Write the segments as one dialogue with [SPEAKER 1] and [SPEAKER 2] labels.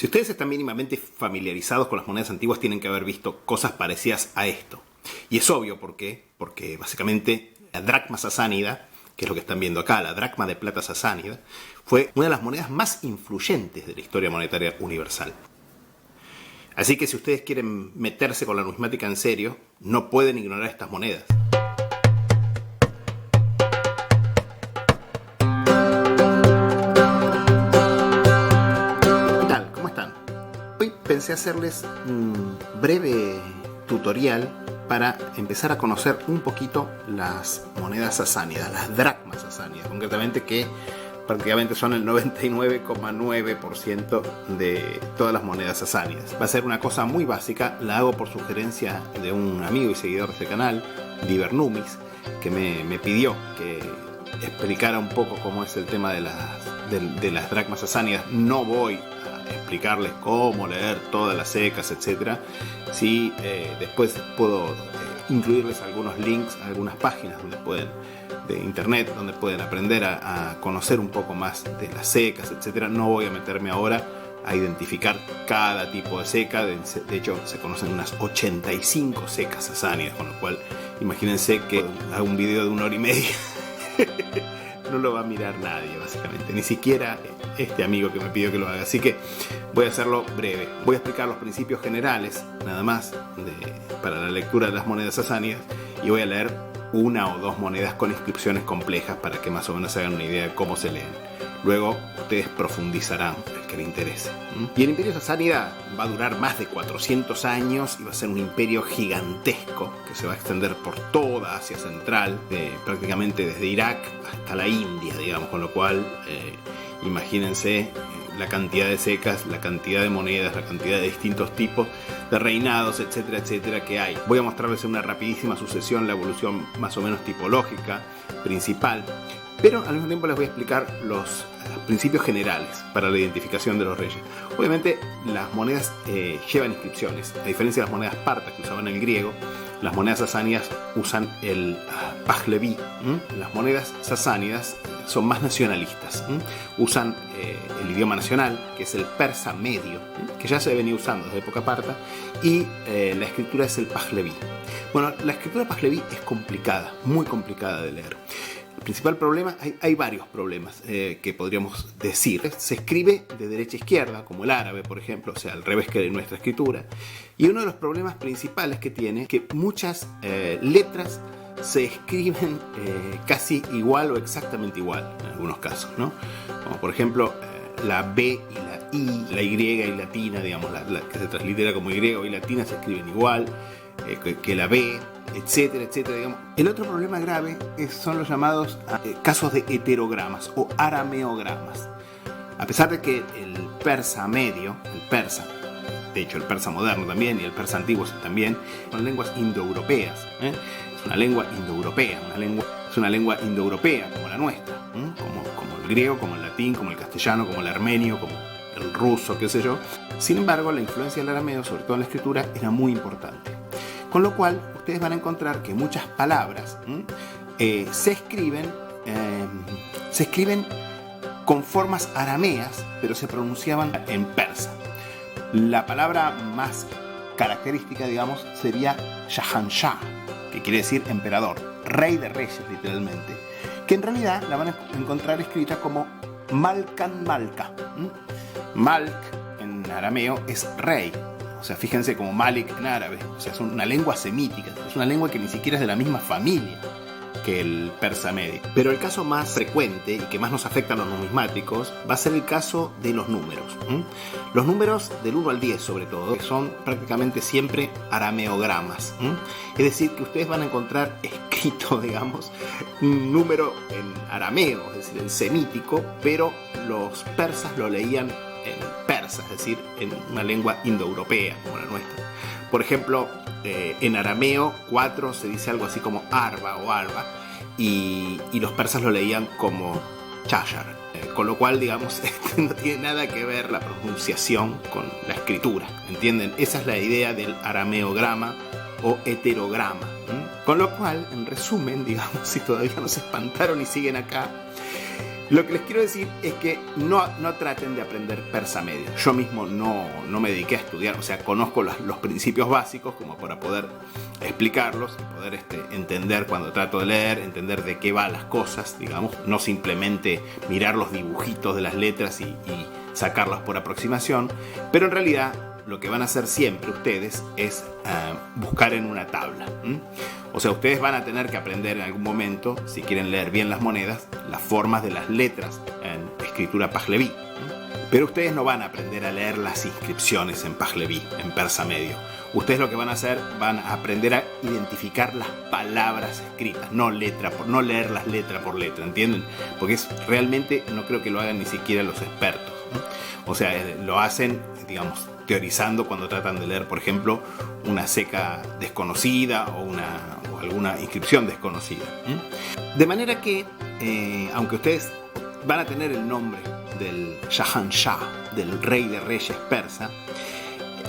[SPEAKER 1] Si ustedes están mínimamente familiarizados con las monedas antiguas, tienen que haber visto cosas parecidas a esto. Y es obvio por qué, porque básicamente la dracma sasánida, que es lo que están viendo acá, la dracma de plata sasánida, fue una de las monedas más influyentes de la historia monetaria universal. Así que si ustedes quieren meterse con la numismática en serio, no pueden ignorar estas monedas. ¿Qué tal? ¿Cómo están? Hoy pensé hacerles un breve tutorial para empezar a conocer un poquito las monedas sasánidas, las dracmas sasánidas, concretamente, que prácticamente son el 99,9% de todas las monedas sasánidas. Va a ser una cosa muy básica, la hago por sugerencia de un amigo y seguidor de este canal, Divernumis, que me pidió que explicara un poco cómo es el tema de las dracmas sasánidas. No voy a explicarles cómo leer todas las secas, etc. Sí, después puedo incluirles algunos links a algunas páginas de internet donde pueden aprender a conocer un poco más de las secas, etc. No voy a meterme ahora a identificar cada tipo de seca. De hecho, se conocen unas 85 secas sasánidas, con lo cual imagínense que hago un video de 1 hora y media. No lo va a mirar nadie, básicamente, ni siquiera este amigo que me pidió que lo haga. Así que voy a hacerlo breve. Voy a explicar los principios generales, nada más, para la lectura de las monedas sasánidas, y voy a leer 1 o 2 monedas con inscripciones complejas para que más o menos se hagan una idea de cómo se leen. Luego ustedes profundizarán, el que le interese. Y el imperio sasánida va a durar más de 400 años y va a ser un imperio gigantesco que se va a extender por toda Asia Central, prácticamente desde Irak hasta la India, digamos, con lo cual imagínense la cantidad de secas, la cantidad de monedas, la cantidad de distintos tipos de reinados, etcétera, etcétera, que hay. Voy a mostrarles en una rapidísima sucesión la evolución más o menos tipológica principal, pero al mismo tiempo les voy a explicar los principios generales para la identificación de los reyes. Obviamente las monedas llevan inscripciones. A diferencia de las monedas partas que usaban el griego, las monedas sasánidas usan el pajleví. Las monedas sasánidas son más nacionalistas. Usan el idioma nacional, que es el persa medio, que ya se venía usando desde época parta, y la escritura es el pajleví. Bueno, la escritura pajleví es complicada, muy complicada de leer. El principal problema, hay varios problemas que podríamos decir. Se escribe de derecha a izquierda, como el árabe, por ejemplo, o sea, al revés que de nuestra escritura. Y uno de los problemas principales que tiene es que muchas letras se escriben casi igual o exactamente igual, en algunos casos, ¿no? Como por ejemplo, la B y la I, la Y y latina, digamos, la que se translitera como Y o I latina, se escriben igual que la B, etcétera, etcétera, digamos. El otro problema grave son los llamados casos de heterogramas o arameogramas. A pesar de que el persa medio, el persa, de hecho el persa moderno también y el persa antiguo también, son lenguas indoeuropeas. Es una lengua indoeuropea, es una lengua indoeuropea como la nuestra, como el griego, como el latín, como el castellano, como el armenio, como el ruso, qué sé yo. Sin embargo, la influencia del arameo, sobre todo en la escritura, era muy importante. Con lo cual, ustedes van a encontrar que muchas palabras se escriben con formas arameas, pero se pronunciaban en persa. La palabra más característica, digamos, sería Shahanshah, que quiere decir emperador, rey de reyes, literalmente, que en realidad la van a encontrar escrita como Malkan Malka. Malk en arameo es rey. O sea, fíjense, como Malik en árabe. O sea, es una lengua semítica. Es una lengua que ni siquiera es de la misma familia que el persa medio. Pero el caso más frecuente y que más nos afecta a los numismáticos va a ser el caso de los números. Los números del 1 al 10, sobre todo, que son prácticamente siempre arameogramas. Es decir, que ustedes van a encontrar escrito, digamos, un número en arameo, es decir, en semítico, pero los persas lo leían en persa, es decir, en una lengua indoeuropea como la nuestra. Por ejemplo, en arameo 4 se dice algo así como arba o alba, y los persas lo leían como chayar, con lo cual, digamos, no tiene nada que ver la pronunciación con la escritura, ¿entienden? Esa es la idea del arameograma o heterograma. Con lo cual, en resumen, digamos, si todavía no se espantaron y siguen acá, Lo que les quiero decir es que no traten de aprender persa medio. Yo mismo no me dediqué a estudiar, o sea, conozco los principios básicos como para poder explicarlos y poder entender cuando trato de leer, entender de qué van las cosas, digamos, no simplemente mirar los dibujitos de las letras y sacarlas por aproximación, pero en realidad lo que van a hacer siempre ustedes es buscar en una tabla. O sea, ustedes van a tener que aprender en algún momento, si quieren leer bien las monedas, las formas de las letras en escritura Pahlavi. Pero ustedes no van a aprender a leer las inscripciones en Pahlavi, en persa medio. Ustedes lo que van a hacer, van a aprender a identificar las palabras escritas, no leerlas letra por letra, ¿entienden? Porque realmente no creo que lo hagan ni siquiera los expertos. O sea, lo hacen, digamos, teorizando cuando tratan de leer, por ejemplo, una seca desconocida o alguna inscripción desconocida. De manera que, aunque ustedes van a tener el nombre del Shahanshah, del rey de reyes persa,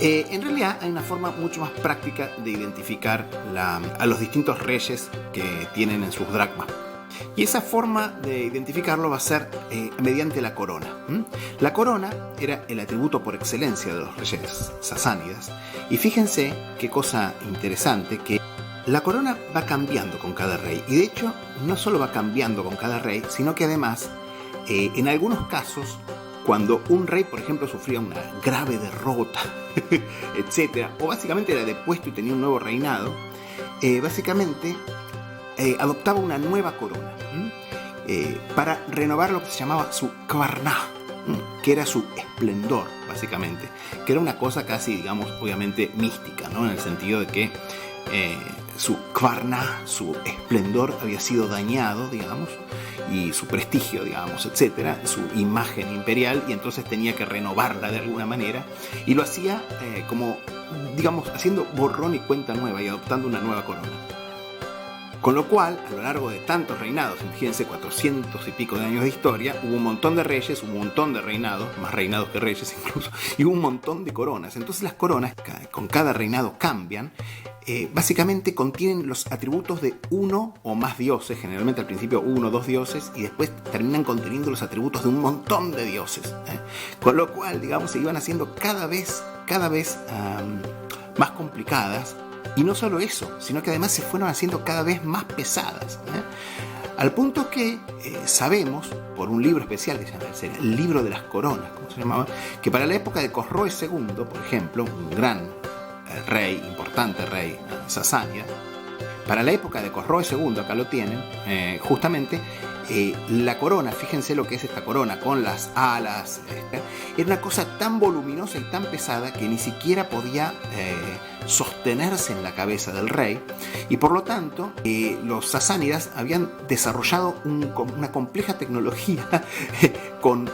[SPEAKER 1] en realidad hay una forma mucho más práctica de identificar a los distintos reyes que tienen en sus dracmas. Y esa forma de identificarlo va a ser mediante la corona. La corona era el atributo por excelencia de los reyes sasánidas. Y fíjense qué cosa interesante, que la corona va cambiando con cada rey. Y de hecho, no solo va cambiando con cada rey, sino que además, en algunos casos, cuando un rey, por ejemplo, sufría una grave derrota, etc., o básicamente era depuesto y tenía un nuevo reinado, básicamente adoptaba una nueva corona para renovar lo que se llamaba su kvarná, que era su esplendor, básicamente, que era una cosa casi, digamos, obviamente mística, ¿no? En el sentido de que su kvarná, su esplendor había sido dañado, digamos, y su prestigio, digamos, etcétera, su imagen imperial, y entonces tenía que renovarla de alguna manera, y lo hacía como, digamos, haciendo borrón y cuenta nueva y adoptando una nueva corona. Con lo cual, a lo largo de tantos reinados, fíjense, 400 y pico de años de historia, hubo un montón de reyes, hubo un montón de reinados, más reinados que reyes incluso, y hubo un montón de coronas. Entonces las coronas, con cada reinado cambian, básicamente contienen los atributos de uno o más dioses, generalmente al principio uno o dos dioses, y después terminan conteniendo los atributos de un montón de dioses. Con lo cual, digamos, se iban haciendo cada vez más complicadas. Y no solo eso, sino que además se fueron haciendo cada vez más pesadas. Al punto que sabemos, por un libro especial que se llama el libro de las coronas, como se llamaba, que para la época de Khosroes II, por ejemplo, un gran rey, importante rey sasánida, para la época de Khosroes II, acá lo tienen, justamente la corona, fíjense lo que es esta corona con las alas, era una cosa tan voluminosa y tan pesada que ni siquiera podía sostenerse en la cabeza del rey, y por lo tanto los sasánidas habían desarrollado una compleja tecnología con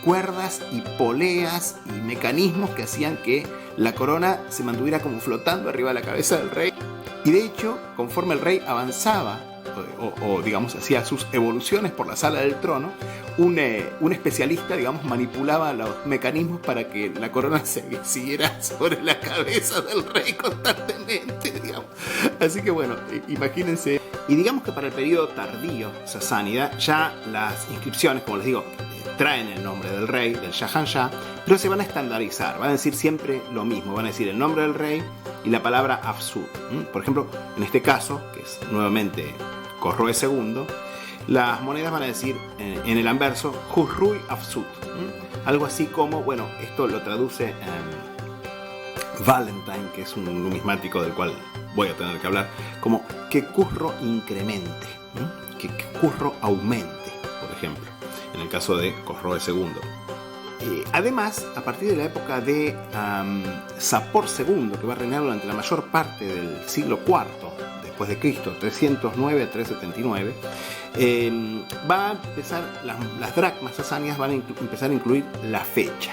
[SPEAKER 1] cuerdas y poleas y mecanismos que hacían que la corona se mantuviera como flotando arriba de la cabeza del rey. Y de hecho, conforme el rey avanzaba o digamos hacía sus evoluciones por la sala del trono, un especialista, digamos, manipulaba los mecanismos para que la corona se siguiera sobre la cabeza del rey constantemente, digamos. Así que bueno, imagínense. Y digamos que para el periodo tardío sasánida, ya las inscripciones, como les digo, traen el nombre del rey, del Shahanshah, pero se van a estandarizar, van a decir siempre lo mismo, van a decir el nombre del rey y la palabra Afsud. Por ejemplo, en este caso, que es nuevamente Khosroes II, las monedas van a decir en el anverso Khusruy Afsud, algo así como, bueno, esto lo traduce Valentine, que es un numismático del cual voy a tener que hablar, como que Khusro incremente, que Khusro aumente, por ejemplo, en el caso de Khosroes II. Además, a partir de la época de Sapor II, que va a reinar durante la mayor parte del siglo IV después de Cristo, 309 a 379, va a empezar, las dracmas sasánidas van a empezar a incluir la fecha.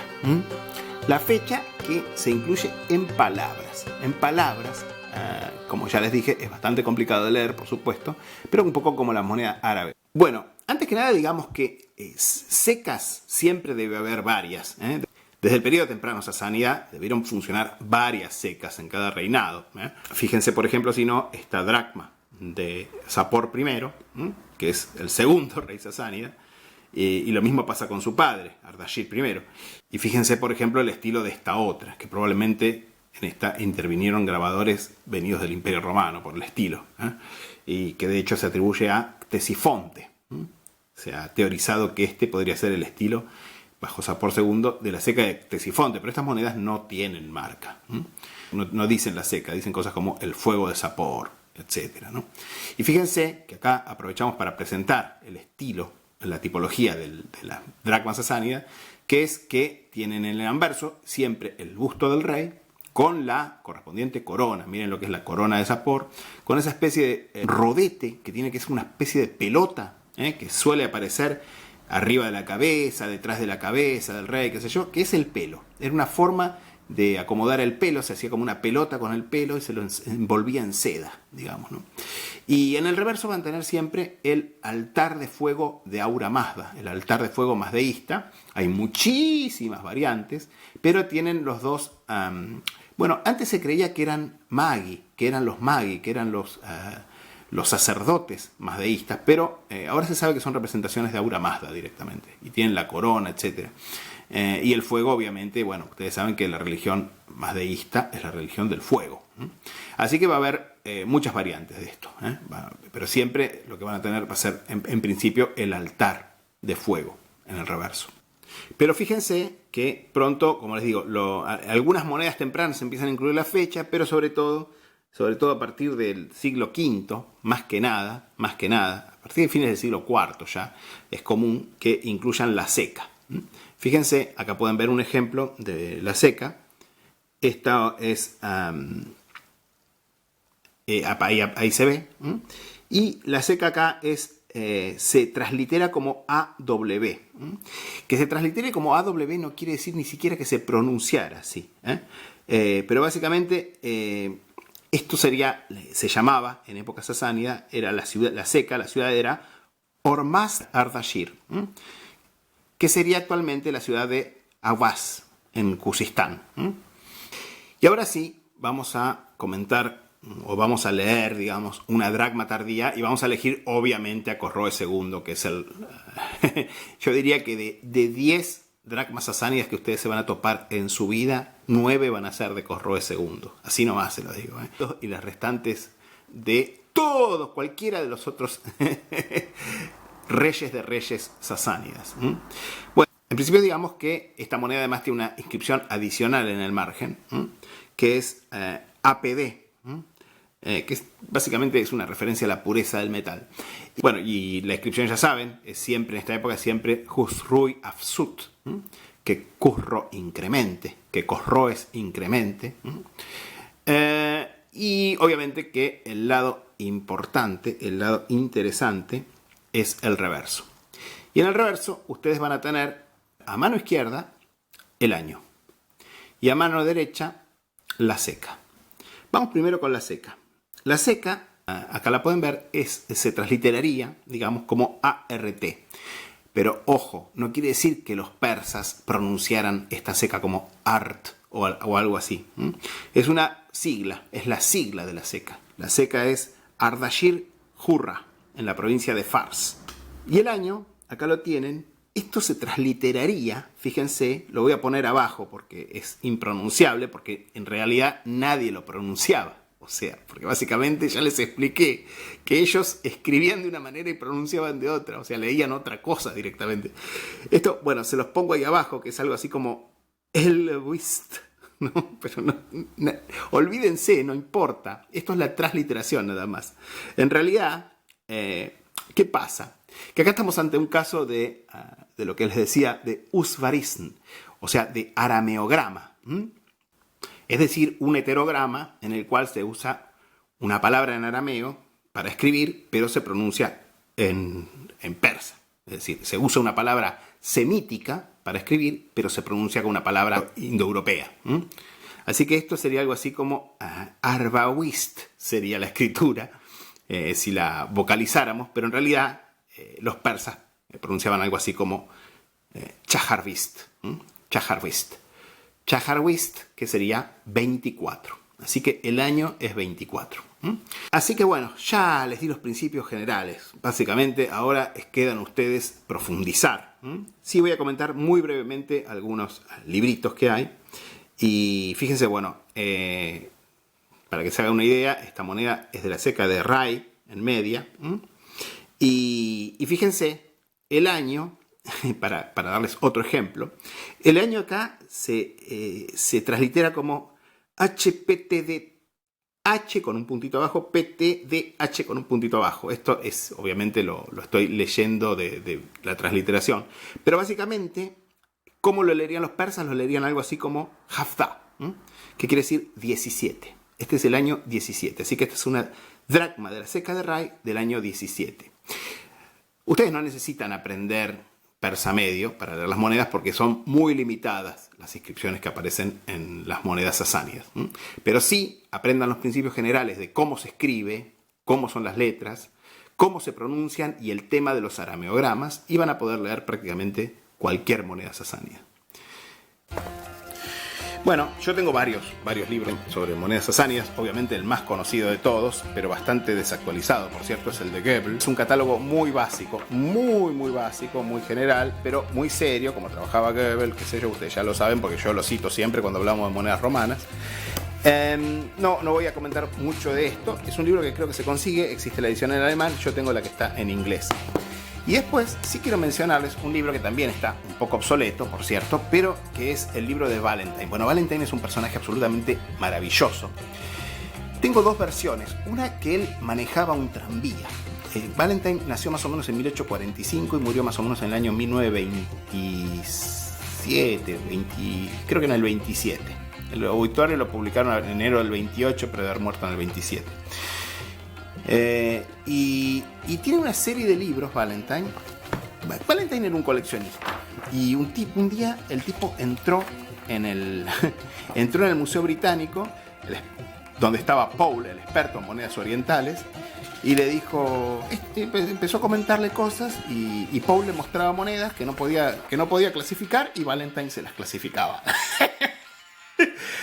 [SPEAKER 1] La fecha que se incluye en palabras. Como ya les dije, es bastante complicado de leer, por supuesto, pero un poco como la moneda árabe. Bueno, antes que nada digamos que secas siempre debe haber varias. Desde el periodo temprano sasánida debieron funcionar varias secas en cada reinado. Fíjense, por ejemplo, si no, esta dracma de Sapor I, que es el segundo rey sasánida, Y lo mismo pasa con su padre, Ardashir I. Y fíjense, por ejemplo, el estilo de esta otra, que probablemente en esta intervinieron grabadores venidos del Imperio Romano, por el estilo, y que de hecho se atribuye a Ctesifonte. Se ha teorizado que este podría ser el estilo, bajo Sapor II, de la ceca de Ctesifonte, pero estas monedas no tienen marca. No dicen la ceca, dicen cosas como el fuego de Sapor, etc., ¿no? Y fíjense que acá aprovechamos para presentar el estilo, la tipología de la dracma sasánida, que es que tienen en el anverso siempre el busto del rey con la correspondiente corona. Miren lo que es la corona de Sapor, con esa especie de rodete que tiene que ser una especie de pelota, que suele aparecer arriba de la cabeza, detrás de la cabeza del rey, qué sé yo, que es el pelo. Era una forma de acomodar el pelo, se hacía como una pelota con el pelo y se lo envolvía en seda, digamos, ¿no? Y en el reverso van a tener siempre el altar de fuego de Ahura Mazda, el altar de fuego mazdeísta. Hay muchísimas variantes, pero tienen los dos... bueno, antes se creía que eran magi, que eran los sacerdotes mazdeístas, pero ahora se sabe que son representaciones de Ahura Mazda directamente, y tienen la corona, etc. Y el fuego, obviamente, bueno, ustedes saben que la religión mazdeísta es la religión del fuego. Así que va a haber muchas variantes de esto, pero siempre lo que van a tener va a ser, en principio, el altar de fuego en el reverso. Pero fíjense que pronto, como les digo, algunas monedas tempranas empiezan a incluir la fecha, pero sobre todo a partir del siglo V, más que nada, a partir de fines del siglo IV ya, es común que incluyan la ceca. Fíjense, acá pueden ver un ejemplo de la ceca. Esta es... ahí se ve. Y la ceca acá es... se translitera como AW. Que se translitere como AW no quiere decir ni siquiera que se pronunciara así. Pero básicamente esto se llamaba en época sasánida, era la ceca, la ciudad era Hormazd Ardashir, que sería actualmente la ciudad de Ahvaz, en Khuzistán. Y ahora sí, vamos a comentar o vamos a leer, digamos, una dracma tardía y vamos a elegir obviamente a Khosroes II, que es el... yo diría que de 10 dracmas sasánidas que ustedes se van a topar en su vida, 9 van a ser de Khosroes II. Así nomás se lo digo. Y las restantes de todos, cualquiera de los otros reyes de reyes sasánidas. Bueno, en principio digamos que esta moneda además tiene una inscripción adicional en el margen, que es APD, que básicamente es una referencia a la pureza del metal. Bueno, y la inscripción, ya saben, es siempre en esta época, siempre Khusrui Afsut, que Khusro incremente, que Khosroes incremente. Y obviamente que el lado importante, el lado interesante, es el reverso. Y en el reverso ustedes van a tener a mano izquierda el año y a mano derecha la ceca. Vamos primero con la ceca. La ceca, acá la pueden ver, se transliteraría, digamos, como ART. Pero ojo, no quiere decir que los persas pronunciaran esta ceca como art o algo así. Es una sigla, es la sigla de la ceca. La ceca es Ardashir Hurra, en la provincia de Fars. Y el año, acá lo tienen, esto se transliteraría, fíjense, lo voy a poner abajo porque es impronunciable, porque en realidad nadie lo pronunciaba. O sea, porque básicamente ya les expliqué que ellos escribían de una manera y pronunciaban de otra, o sea, leían otra cosa directamente. Esto, bueno, se los pongo ahí abajo, que es algo así como el wist, ¿no? Pero no, olvídense, no importa. Esto es la transliteración nada más. En realidad, ¿qué pasa? Que acá estamos ante un caso de lo que les decía, de usvarism, o sea, de arameograma. Es decir, un heterograma en el cual se usa una palabra en arameo para escribir, pero se pronuncia en persa. Es decir, se usa una palabra semítica para escribir, pero se pronuncia con una palabra indoeuropea. Así que esto sería algo así como Arbawist sería la escritura, si la vocalizáramos, pero en realidad los persas pronunciaban algo así como Chaharvist. Chaharvist. Chaharwist, que sería 24. Así que el año es 24. Así que bueno, ya les di los principios generales. Básicamente ahora quedan ustedes profundizar. Sí, voy a comentar muy brevemente algunos libritos que hay. Y fíjense, bueno, para que se haga una idea, esta moneda es de la ceca de Rai en Media. Y fíjense, el año, para darles otro ejemplo, el año acá se translitera como HPTD. H con un puntito abajo, PTDH con un puntito abajo. Esto es, obviamente, lo estoy leyendo de la transliteración. Pero básicamente, ¿cómo lo leerían los persas? Lo leerían algo así como Hafta, que quiere decir 17. Este es el año 17. Así que esta es una dracma de la ceca de Rai del año 17. Ustedes no necesitan aprender persa medio para leer las monedas porque son muy limitadas las inscripciones que aparecen en las monedas sasánidas. Pero sí aprendan los principios generales de cómo se escribe, cómo son las letras, cómo se pronuncian y el tema de los arameogramas y van a poder leer prácticamente cualquier moneda sasánida. Bueno, yo tengo varios libros sobre monedas sasánidas. Obviamente el más conocido de todos, pero bastante desactualizado, por cierto, es el de Goebbels. Es un catálogo muy básico, muy básico, muy general, pero muy serio, como trabajaba Goebbels, qué sé yo, ustedes ya lo saben porque yo lo cito siempre cuando hablamos de monedas romanas. No voy a comentar mucho de esto. Es un libro que creo que se consigue, existe la edición en alemán, yo tengo la que está en inglés. Y después sí quiero mencionarles un libro que también está un poco obsoleto, por cierto, pero que es el libro de Valentine. Bueno, Valentine es un personaje absolutamente maravilloso. Tengo dos versiones, una que él manejaba un tranvía. Valentine nació más o menos en 1845 y murió más o menos en el año 1927, creo que en el 27. El obituario lo publicaron en enero del 28, pero de haber muerto en el 27. Y tiene una serie de libros, Valentine. Valentine era un coleccionista. Y un día el tipo entró en el Museo Británico, donde estaba Paul, el experto en monedas orientales, y le dijo, empezó a comentarle cosas y Paul le mostraba monedas que no podía clasificar y Valentine se las clasificaba.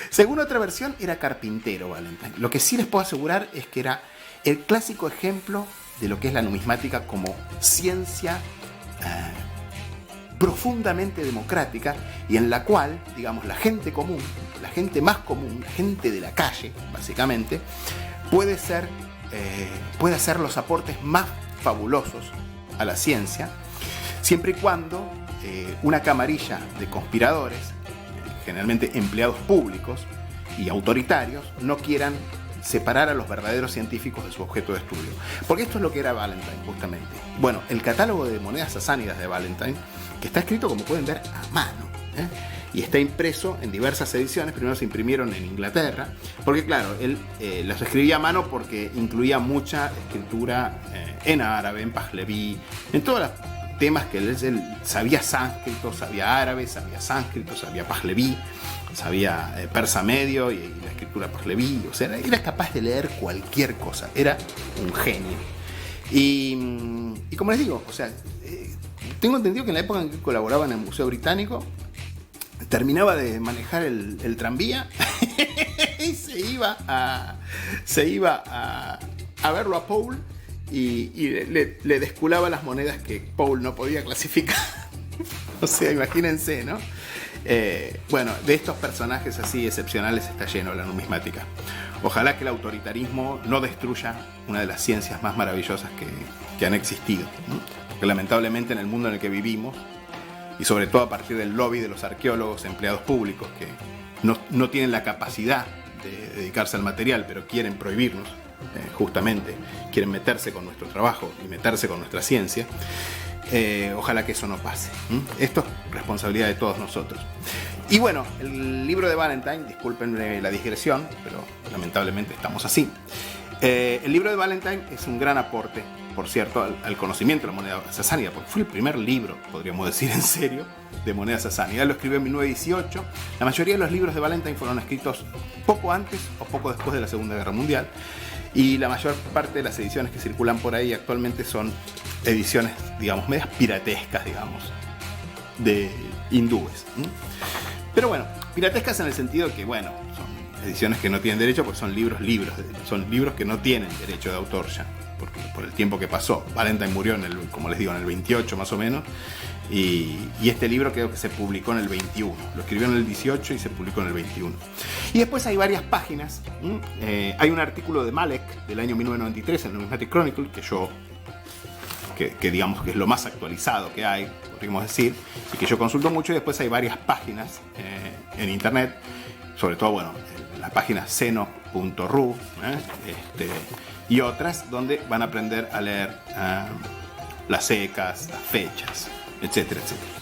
[SPEAKER 1] Según otra versión, era carpintero Valentine. Lo que sí les puedo asegurar es que era el clásico ejemplo de lo que es la numismática como ciencia profundamente democrática y en la cual, digamos, la gente común, la gente más común, la gente de la calle, básicamente, puede hacer los aportes más fabulosos a la ciencia, siempre y cuando una camarilla de conspiradores, generalmente empleados públicos y autoritarios, no quieran separar a los verdaderos científicos de su objeto de estudio. Porque esto es lo que era Valentine, justamente. Bueno, el catálogo de monedas sasánidas de Valentine, que está escrito, como pueden ver, a mano, y está impreso en diversas ediciones. Primero se imprimieron en Inglaterra, porque claro, él los escribía a mano porque incluía mucha escritura en árabe, en pajleví, en todos los temas que él sabía sánscrito, sabía árabe, sabía sánscrito, sabía pajleví, sabía persa medio y la escritura pajleví. O sea, era capaz de leer cualquier cosa, era un genio. Y como les digo, o sea, tengo entendido que en la época en que colaboraba en el Museo Británico, terminaba de manejar el tranvía y se iba a verlo a Paul y le desculaba las monedas que Paul no podía clasificar. O sea, imagínense, ¿no? Bueno, de estos personajes así excepcionales está lleno la numismática. Ojalá que el autoritarismo no destruya una de las ciencias más maravillosas que han existido, ¿no? Porque lamentablemente en el mundo en el que vivimos, y sobre todo a partir del lobby de los arqueólogos, empleados públicos que no tienen la capacidad de dedicarse al material, pero quieren prohibirnos, justamente, quieren meterse con nuestro trabajo y meterse con nuestra ciencia. Ojalá que eso no pase. Esto es responsabilidad de todos nosotros. Y bueno, el libro de Valentine, discúlpenme la digresión, pero lamentablemente estamos así. El libro de Valentine es un gran aporte, por cierto, al conocimiento de la moneda sasánida, porque fue el primer libro, podríamos decir en serio, de moneda sasánida. Él lo escribió en 1918. La mayoría de los libros de Valentine fueron escritos poco antes o poco después de la Segunda Guerra Mundial. Y la mayor parte de las ediciones que circulan por ahí actualmente son ediciones, digamos, medias piratescas, digamos, de hindúes. Pero bueno, piratescas en el sentido que, bueno, son ediciones que no tienen derecho, pues son libros, son libros que no tienen derecho de autor ya, por el tiempo que pasó. Valentine murió como les digo, en el 28 más o menos, y este libro creo que se publicó en el 21. Lo escribió en el 18 y se publicó en el 21. Y después hay varias páginas. Hay un artículo de Malek del año 1993 en el Numismatic Chronicle, que digamos que es lo más actualizado que hay, podríamos decir, y que yo consulto mucho. Y después hay varias páginas en internet, sobre todo, bueno, la página seno.ru y otras, donde van a aprender a leer las secas, las fechas, etcétera, etcétera.